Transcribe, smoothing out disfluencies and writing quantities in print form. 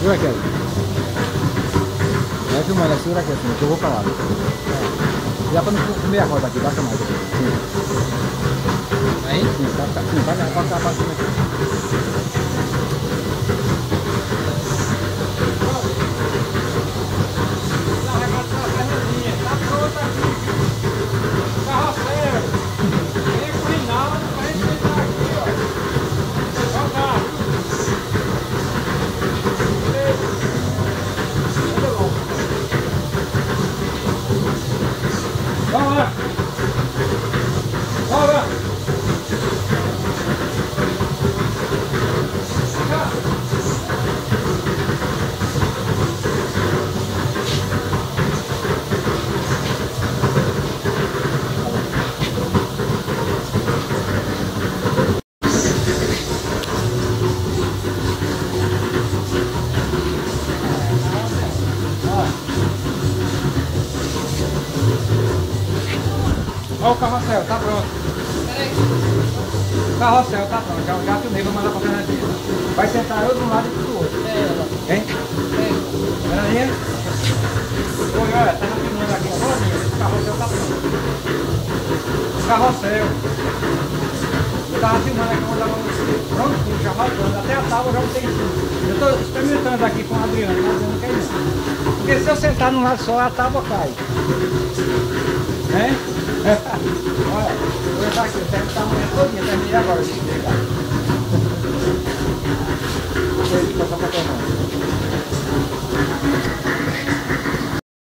Segura aqui, aí. Vai filmando, segura aqui assim, que eu vou falar. Já pra não comer a roda aqui, baixa mais aqui. Sim. Aí? Sim, vai cá, sim, vai cá, pra cima aqui. Vamos lá! Vamos lá! Olha o carrossel, tá pronto. O carrossel tá pronto, já filmei, vou mandar pra Fernandinha. Vai sentar eu de um lado e do outro. Hein? Fernandinha? Oi, olha, tá filmando aqui agora, o carrossel tá pronto. O carrossel. Eu tava filmando aqui, eu mandava você. Pronto, já rodando. Até a tábua já botei em cima. Eu tô experimentando aqui com o Adriano, mas eu não quero não. Porque se eu sentar num lado só, a tábua cai. Hein? Olha, vou entrar aqui, eu tenho que estar amanhã todinha, terminei agora, deixa eu pegar. Deixa eu passar pra tua mão.